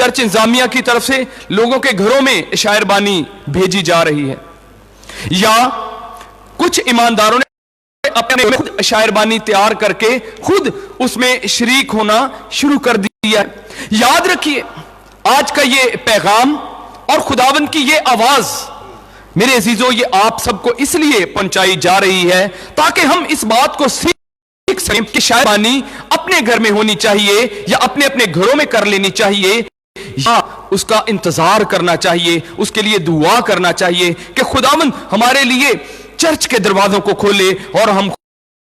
Church انتظامیہ کی طرف سے لوگوں کے گھروں میں عشائر بانی بھیجی جا رہی ہے، یا کچھ ایمانداروں نے اپنے خود عشائر بانی تیار کر کے خود اس میں شریک ہونا شروع کر دیا ہے۔ یاد رکھیے آج کا یہ پیغام اور خداوند کی یہ آواز میرے عزیزو یہ آپ سب کو اس لیے پہنچائی جا رہی ہے تاکہ ہم اس بات کو سیکھ سکیں کہ عشائر بانی اپنے گھر میں ہونی چاہیے یا اپنے اپنے گھروں میں کر لینی چاہیے، یا اس کا انتظار کرنا چاہیے، اس کے لیے دعا کرنا چاہیے کہ خداوند ہمارے لیے چرچ کے دروازوں کو کھولے اور ہم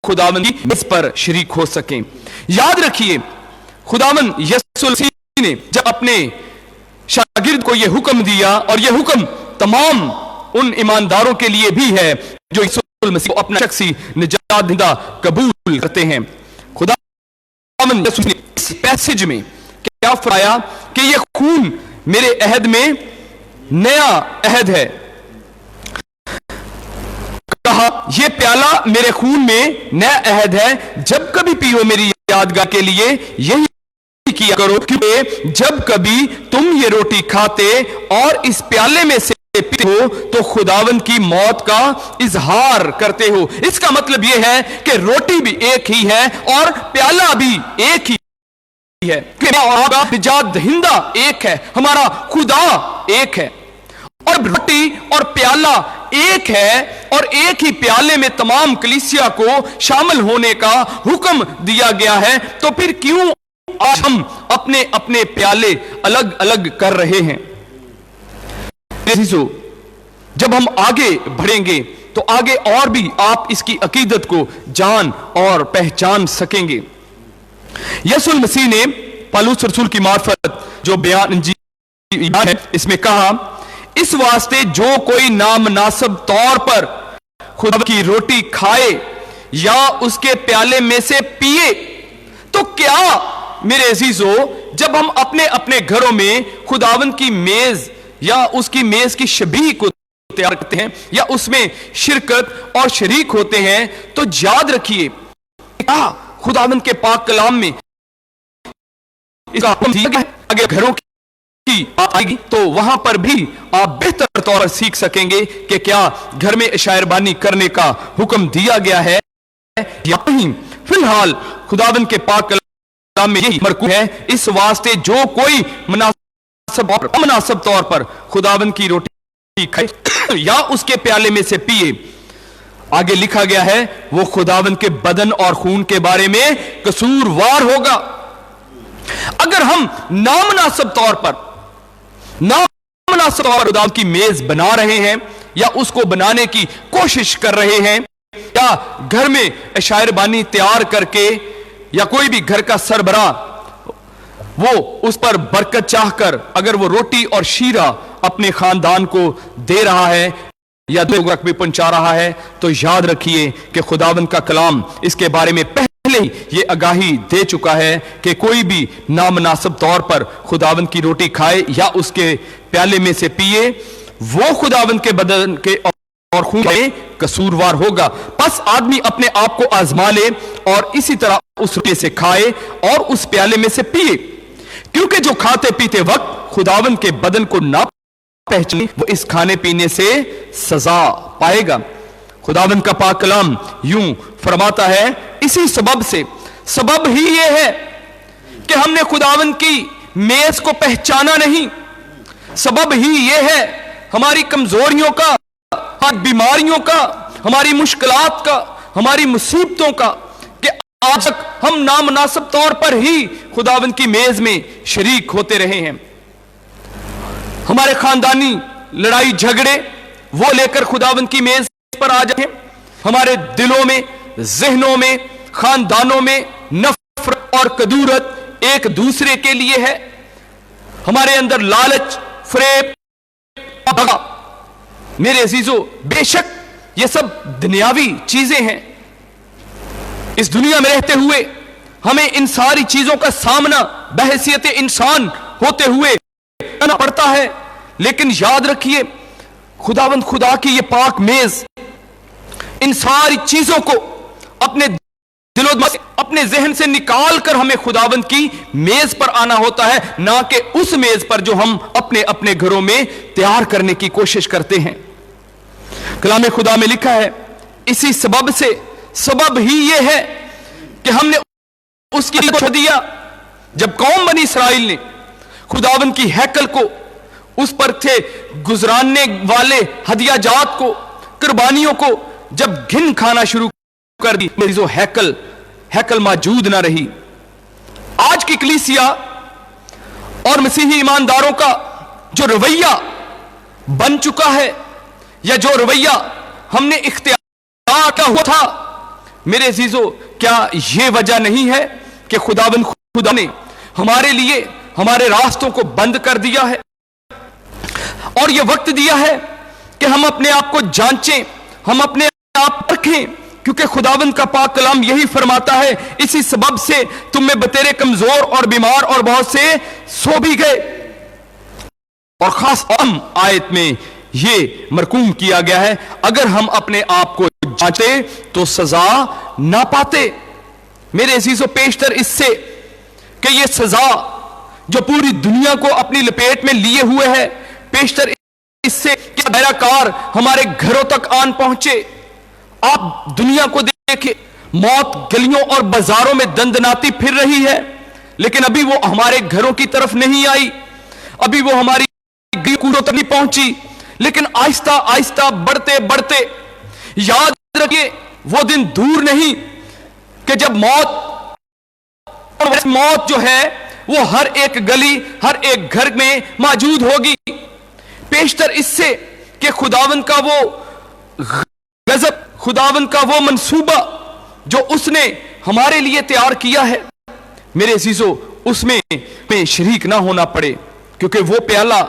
خداوند کی اس پر شریک ہو سکیں۔ یاد رکھیے خداوند یسوع مسیح نے جب اپنے شاگرد کو یہ حکم دیا، اور یہ حکم تمام ان ایمانداروں کے لیے بھی ہے جو یسوع مسیح کو اپنا شخصی نجات دہندہ قبول کرتے ہیں، خداوند یسوع نے اس پیسج میں کیا فرمایا کہ یہ خون میرے عہد میں نیا عہد ہے، کہا یہ پیالہ میرے خون میں نیا عہد ہے، جب کبھی پیو میری یادگار کے لیے یہی کیا کرو، کیونکہ جب کبھی تم یہ روٹی کھاتے اور اس پیالے میں سے پیتے ہو تو خداوند کی موت کا اظہار کرتے ہو۔ اس کا مطلب یہ ہے کہ روٹی بھی ایک ہی ہے اور پیالہ بھی ایک ہی ہے، کہ ہمارا نجات دہندہ ایک ہے، ہمارا خدا ایک ہے، اور روٹی اور پیالہ ایک ہے، اور ایک ہی پیالے میں تمام کلیسیا کو شامل ہونے کا حکم دیا گیا ہے، تو پھر کیوں آج ہم اپنے اپنے پیالے الگ الگ کر رہے ہیں؟ جب ہم آگے بڑھیں گے تو آگے اور بھی آپ اس کی عقیدت کو جان اور پہچان سکیں گے۔ یسوع مسیح نے پالوس رسول کی معرفت جو بیان انجیل ہے اس میں کہا، اس واسطے جو کوئی نامناسب طور پر خدا کی روٹی کھائے یا اس کے پیالے میں سے پیے، تو کیا میرے عزیزو جب ہم اپنے اپنے گھروں میں خداوند کی میز یا اس کی میز کی شبیہ کو تیار کرتے ہیں یا اس میں شرکت اور شریک ہوتے ہیں، تو یاد رکھیے کیا خداوند کے پاک کلام میں اس کا حکم دیا گیا ہے؟ اگر گھروں کی آئے گی تو وہاں پر بھی آپ بہتر طور پر سیکھ سکیں گے کہ کیا گھر میں عشائر بانی کرنے کا حکم دیا گیا ہے یا نہیں۔ فی الحال خداوند کے پاک کلام میں یہی مرکوز ہے، اس واسطے جو کوئی مناسب طور پر خداوند کی روٹی کھائے یا اس کے پیالے میں سے پیے، آگے لکھا گیا ہے وہ خداوند کے بدن اور خون کے بارے میں قصوروار ہوگا۔ اگر ہم نامناسب طور پر خداوند کی میز بنا رہے ہیں یا اس کو بنانے کی کوشش کر رہے ہیں، یا گھر میں عشائر بانی تیار کر کے، یا کوئی بھی گھر کا سربراہ وہ اس پر برکت چاہ کر اگر وہ روٹی اور شیرہ اپنے خاندان کو دے رہا ہے یا لوگوں تک بھی پہنچا رہا ہے، تو یاد رکھیے کہ خداوند کا کلام اس کے بارے میں پہلے ہی یہ آگاہی دے چکا ہے کہ کوئی بھی نامناسب طور پر خداوند کی روٹی کھائے یا اس کے پیالے میں سے پیے، وہ خداوند کے بدن کے اور خون میں قصوروار ہوگا۔ پس آدمی اپنے آپ کو آزما لے اور اسی طرح اس روٹی سے کھائے اور اس پیالے میں سے پیے، کیونکہ جو کھاتے پیتے وقت خداوند کے بدن کو نہ پہچانے وہ اس کھانے پینے سے سزا پائے گا۔ خداوند کا پاک کلام یوں فرماتا ہے، اسی سبب سے، سبب ہی یہ ہے کہ ہم نے خداوند کی میز کو پہچانا نہیں، سبب ہی یہ ہے ہماری کمزوریوں کا، ہماری بیماریوں کا، ہماری مشکلات کا، ہماری مصیبتوں کا، کہ آج تک ہم نامناسب طور پر ہی خداوند کی میز میں شریک ہوتے رہے ہیں۔ ہمارے خاندانی لڑائی جھگڑے وہ لے کر خداوند کی میز پر آ جائیں، ہمارے دلوں میں، ذہنوں میں، خاندانوں میں نفرت اور کدورت ایک دوسرے کے لیے ہے، ہمارے اندر لالچ، فریب، بغا۔ میرے عزیزو بے شک یہ سب دنیاوی چیزیں ہیں، اس دنیا میں رہتے ہوئے ہمیں ان ساری چیزوں کا سامنا بحیثیت انسان ہوتے ہوئے کرنا پڑتا ہے، لیکن یاد رکھیے خداوند خدا کی یہ پاک میز ان ساری چیزوں کو اپنے دل و دماغ اپنے ذہن سے نکال کر ہمیں خداوند کی میز پر آنا ہوتا ہے، نہ کہ اس میز پر جو ہم اپنے اپنے گھروں میں تیار کرنے کی کوشش کرتے ہیں۔ کلام خدا میں لکھا ہے، اسی سبب سے، سبب ہی یہ ہے کہ ہم نے اس کی چھوڑ دیا جب قوم بنی اسرائیل نے خداوند کی ہیکل کو، اس پر تھے گزرانے والے ہدیہ جات کو، قربانیوں کو جب گھن کھانا شروع کر دی، ہیکل موجود نہ رہی۔ آج کی کلیسیا اور مسیحی ایمانداروں کا جو رویہ بن چکا ہے، یا جو رویہ ہم نے اختیار کیا ہوا تھا، میرے عزیزو، کیا یہ وجہ نہیں ہے کہ خدا نے ہمارے لیے ہمارے راستوں کو بند کر دیا ہے اور یہ وقت دیا ہے کہ ہم اپنے آپ کو جانچیں، ہم اپنے آپ پرکھیں، کیونکہ خداوند کا پاک کلام یہی فرماتا ہے، اسی سبب سے تم میں بتیرے کمزور اور بیمار اور بہت سے سو بھی گئے۔ اور خاص آیت میں یہ مرقوم کیا گیا ہے، اگر ہم اپنے آپ کو جانچتے تو سزا نہ پاتے۔ میرے عزیزو، پیشتر اس سے کہ یہ سزا جو پوری دنیا کو اپنی لپیٹ میں لیے ہوئے ہے، پیشتر اس سے کہ دائرہ کار ہمارے گھروں تک آن پہنچے۔ آپ دنیا کو دیکھیں، موت گلیوں اور بازاروں میں دندناتی پھر رہی ہے، لیکن ابھی وہ ہمارے گھروں کی طرف نہیں آئی، ابھی وہ ہماری کوڑوں تک نہیں پہنچی، لیکن آہستہ آہستہ بڑھتے بڑھتے یاد رکھیے وہ دن دور نہیں کہ جب موت جو ہے وہ ہر ایک گلی، ہر ایک گھر میں موجود ہوگی۔ پیشتر اس سے کہ خداوند کا وہ غضب، خداوند کا وہ منصوبہ جو اس نے ہمارے لیے تیار کیا ہے، میرے عزیزو، اس میں شریک نہ ہونا پڑے، کیونکہ وہ پیالہ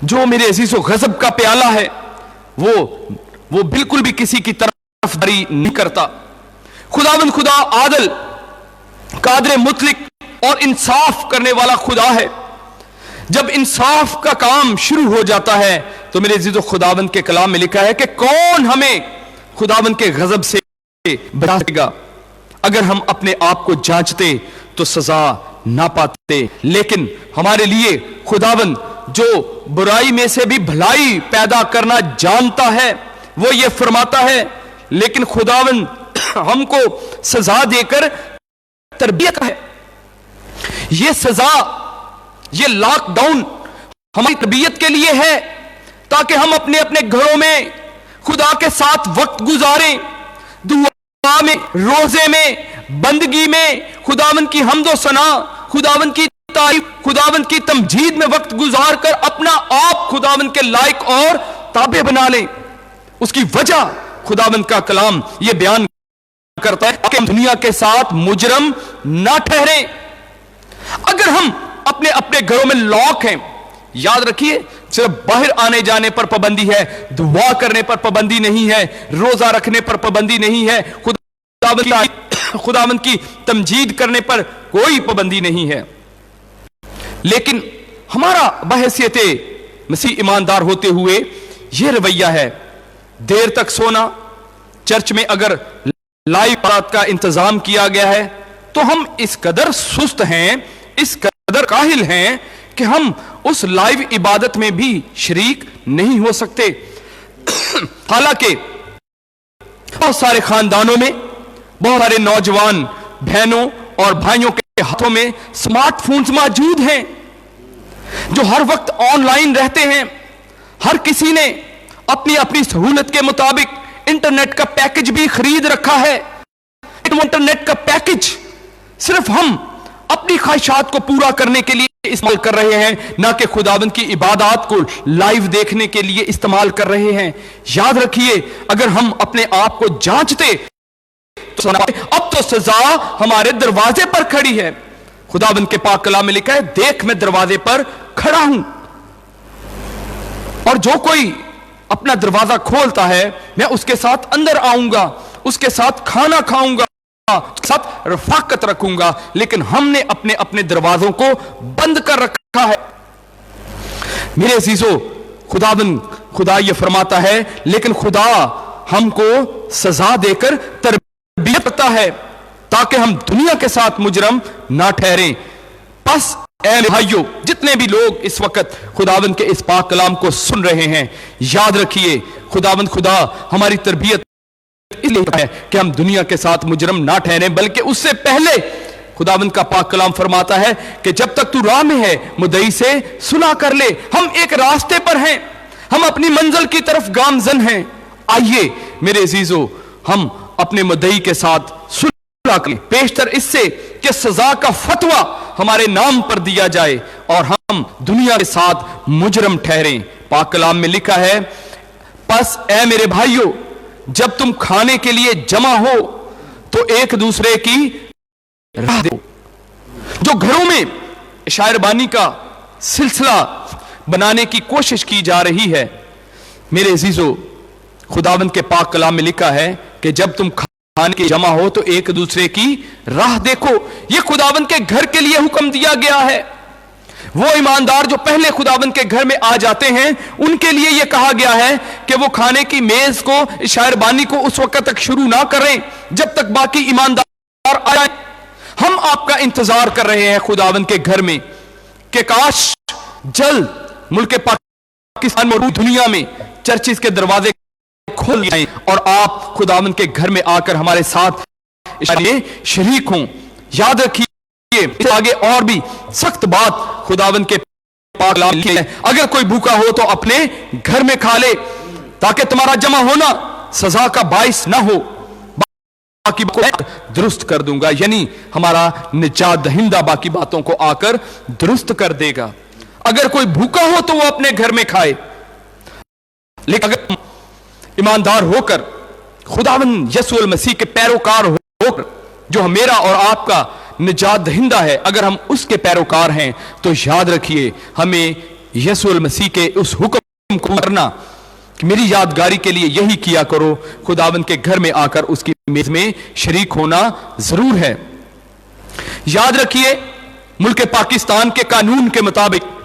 جو میرے عزیزو غضب کا پیالہ ہے، وہ بالکل بھی کسی کی طرفداری نہیں کرتا۔ خداوند خدا عادل، قادر مطلق اور انصاف کرنے والا خدا ہے۔ جب انصاف کا کام شروع ہو جاتا ہے تو میرے عزیزو، خداوند کے کلام میں لکھا ہے کہ کون ہمیں خداوند کے غضب سے بچا سکے گا؟ اگر ہم اپنے آپ کو جانچتے تو سزا نہ پاتے، لیکن ہمارے لیے خداوند جو برائی میں سے بھی بھلائی پیدا کرنا جانتا ہے، وہ یہ فرماتا ہے، لیکن خداوند ہم کو سزا دے کر تربیت ہے۔ یہ سزا، یہ لاک ڈاؤن ہماری تربیت کے لیے ہے، تاکہ ہم اپنے اپنے گھروں میں خدا کے ساتھ وقت گزاریں، دعا میں، روزے میں، بندگی میں، خداوند کی حمد و ثنا، خداوند کی تعریف، خداوند کی تمجید میں وقت گزار کر اپنا آپ خداوند کے لائق اور تابع بنا لیں۔ اس کی وجہ خداوند کا کلام یہ بیان کرتا ہے کہ ہم دنیا کے ساتھ مجرم نہ ٹھہریں۔ اگر ہم اپنے اپنے گھروں میں لاک ہیں، یاد رکھیے، صرف باہر آنے جانے پر پابندی ہے، دعا کرنے پر پابندی نہیں ہے، روزہ رکھنے پر پابندی نہیں ہے، خداوند کی تمجید کرنے پر کوئی پابندی نہیں ہے، لیکن ہمارا بحیثیت مسیح ایماندار ہوتے ہوئے یہ رویہ ہے، دیر تک سونا، چرچ میں اگر لائیو بات کا انتظام کیا گیا ہے تو ہم اس قدر سست ہیں، اس قدر کاہل ہیں کہ ہم اس لائیو عبادت میں بھی شریک نہیں ہو سکتے۔ حالانکہ بہت سارے خاندانوں میں، بہت سارے نوجوان بہنوں اور بھائیوں کے ہاتھوں میں سمارٹ فونز موجود ہیں جو ہر وقت آن لائن رہتے ہیں۔ ہر کسی نے اپنی اپنی سہولت کے مطابق انٹرنیٹ کا پیکج بھی خرید رکھا ہے۔ انٹرنیٹ کا پیکج صرف ہم اپنی خواہشات کو پورا کرنے کے لیے استعمال کر رہے ہیں، نہ کہ خداوند کی عبادات کو لائیو دیکھنے کے لیے استعمال کر رہے ہیں۔ یاد رکھیے، اگر ہم اپنے آپ کو جانچتے تو اب تو سزا ہمارے دروازے پر کھڑی ہے۔ خداوند کے پاک کلام میں لکھا ہے، دیکھ میں دروازے پر کھڑا ہوں، اور جو کوئی اپنا دروازہ کھولتا ہے میں اس کے ساتھ اندر آؤں گا، اس کے ساتھ کھانا کھاؤں گا، اس کے ساتھ رفاقت رکھوں گا۔ لیکن ہم نے اپنے اپنے دروازوں کو بند کر رکھا ہے۔ میرے عزیزو، خدا یہ فرماتا ہے، لیکن خدا ہم کو سزا دے کر تربیت کرتا ہے۔ تاکہ ہم دنیا کے ساتھ مجرم نہ ٹھہریں۔ پس اے بھائیو، جتنے بھی لوگ اس وقت خداوند کے اس پاک کلام کو سن رہے ہیں، یاد رکھیے خداوند خدا ہماری تربیت اس لیے ہے کہ ہم دنیا کے ساتھ مجرم نہ ٹھہریں، بلکہ اس سے پہلے خداوند کا پاک کلام فرماتا ہے کہ جب تک تو راہ میں ہے مدعی سے صلح کر لے۔ ہم ایک راستے پر ہیں، ہم اپنی منزل کی طرف گامزن ہیں۔ آئیے میرے عزیزو، ہم اپنے مدعی کے ساتھ صلح کریں، بیشتر اس سے کہ سزا کا فتویٰ ہمارے نام پر دیا جائے اور ہم دنیا کے ساتھ مجرم ٹھہریں۔ پاک کلام میں لکھا ہے، پس اے میرے بھائیو، جب تم کھانے کے لیے جمع ہو تو ایک دوسرے کی راہ دو۔ جو گھروں میں شاعر بانی کا سلسلہ بنانے کی کوشش کی جا رہی ہے، میرے عزیزو، خداوند کے پاک کلام میں لکھا ہے کہ جب تم کھانے کے جمع ہو تو ایک دوسرے کی راہ دیکھو۔ یہ خداوند کے گھر کے لیے حکم دیا گیا ہے۔ وہ ایماندار جو پہلے خداوند کے گھر میں آ جاتے ہیں، ان کے لیے یہ کہا گیا ہے کہ وہ کھانے کی میز کو، شاعر بانی کو اس وقت تک شروع نہ کریں جب تک باقی ایماندار آ جائیں۔ ہم آپ کا انتظار کر رہے ہیں خداوند کے گھر میں کہ کاش جلد ملک پاکستان اور دنیا میں چرچز کے دروازے کھول جائیں اور آپ خداوند کے گھر میں آ کر ہمارے ساتھ شریک ہوں۔ یاد رکھیے اس آگے اور بھی سخت بات خداوند کے پاک کلام میں ہے، اگر کوئی بھوکا ہو تو اپنے گھر میں کھا لے تاکہ تمہارا جمع ہونا سزا کا باعث نہ ہو، باقی کو درست کر دوں گا۔ یعنی ہمارا نجات دہندہ باقی باتوں کو آ کر درست کر دے گا۔ اگر کوئی بھوکا ہو تو وہ اپنے گھر میں کھائے، لیکن اگر ایماندار ہو کر خداوند یسوع المسیح کے پیروکار ہو کر، جو میرا اور آپ کا نجات دہندہ ہے، اگر ہم اس کے پیروکار ہیں تو یاد رکھیے ہمیں یسوع المسیح کے اس حکم کو کرنا کہ میری یادگاری کے لیے یہی کیا کرو۔ خداوند کے گھر میں آ کر اس کی میز میں شریک ہونا ضرور ہے۔ یاد رکھیے ملک پاکستان کے قانون کے مطابق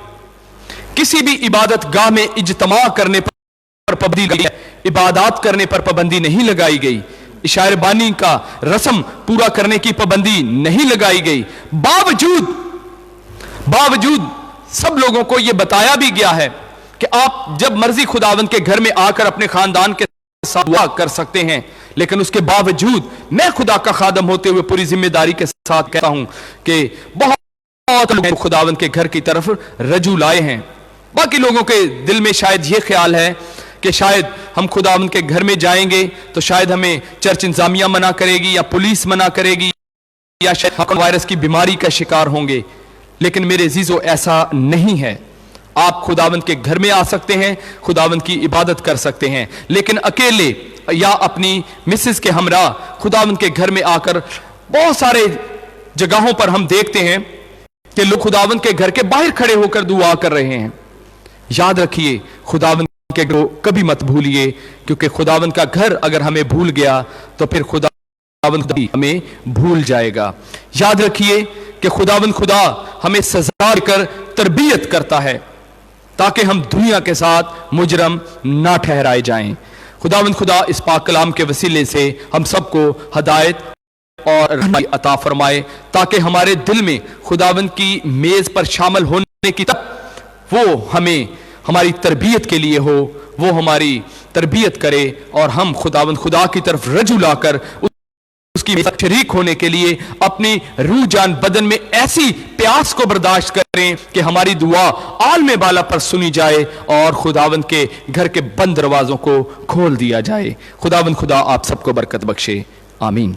کسی بھی عبادت گاہ میں اجتماع کرنے پر پابندی لگائی ہے، عبادات کرنے پر پابندی نہیں لگائی گئی، شاعر بانی کا رسم پورا کرنے کی پابندی نہیں لگائی گئی۔ باوجود سب لوگوں کو یہ بتایا بھی گیا ہے کہ آپ جب مرضی خداوند کے گھر میں آ کر اپنے خاندان کے ساتھ دعا کر سکتے ہیں، لیکن اس کے باوجود میں خدا کا خادم ہوتے ہوئے پوری ذمہ داری کے ساتھ کہتا ہوں کہ بہت لوگ خداوند کے گھر کی طرف رجوع لائے ہیں۔ باقی لوگوں کے دل میں شاید یہ خیال ہے کہ شاید ہم خداوند کے گھر میں جائیں گے تو شاید ہمیں چرچ انتظامیہ منع کرے گی یا پولیس منع کرے گی یا شاید ہم وائرس کی بیماری کا شکار ہوں گے، لیکن میرے عزیزو ایسا نہیں ہے۔ آپ خداوند کے گھر میں آ سکتے ہیں، خداوند کی عبادت کر سکتے ہیں، لیکن اکیلے یا اپنی مسز کے ہمراہ خداوند کے گھر میں آ کر بہت سارے جگہوں پر ہم دیکھتے ہیں کہ لوگ خداوند کے گھر کے باہر کھڑے ہو کر دعا کر رہے ہیں۔ یاد رکھیے خداوند کے گھر کبھی مت بھولیے، کیونکہ خداوند کا گھر اگر ہمیں بھول گیا تو پھر خداوند ہمیں بھول جائے گا۔ یاد رکھیے کہ خداوند خدا ہمیں سزا دے کر تربیت کرتا ہے تاکہ ہم دنیا کے ساتھ مجرم نہ ٹھہرائے جائیں۔ خداوند خدا اس پاک کلام کے وسیلے سے ہم سب کو ہدایت اور رہنمائی عطا فرمائے تاکہ ہمارے دل میں خداوند کی میز پر شامل ہونے کی طرف وہ ہمیں ہماری تربیت کے لیے ہو، وہ ہماری تربیت کرے اور ہم خداوند خدا کی طرف رجوع لا کر اس کی شریک ہونے کے لیے اپنی روح جان بدن میں ایسی پیاس کو برداشت کریں کہ ہماری دعا عالم بالا پر سنی جائے اور خداوند کے گھر کے بند دروازوں کو کھول دیا جائے۔ خداوند خدا آپ سب کو برکت بخشے، آمین۔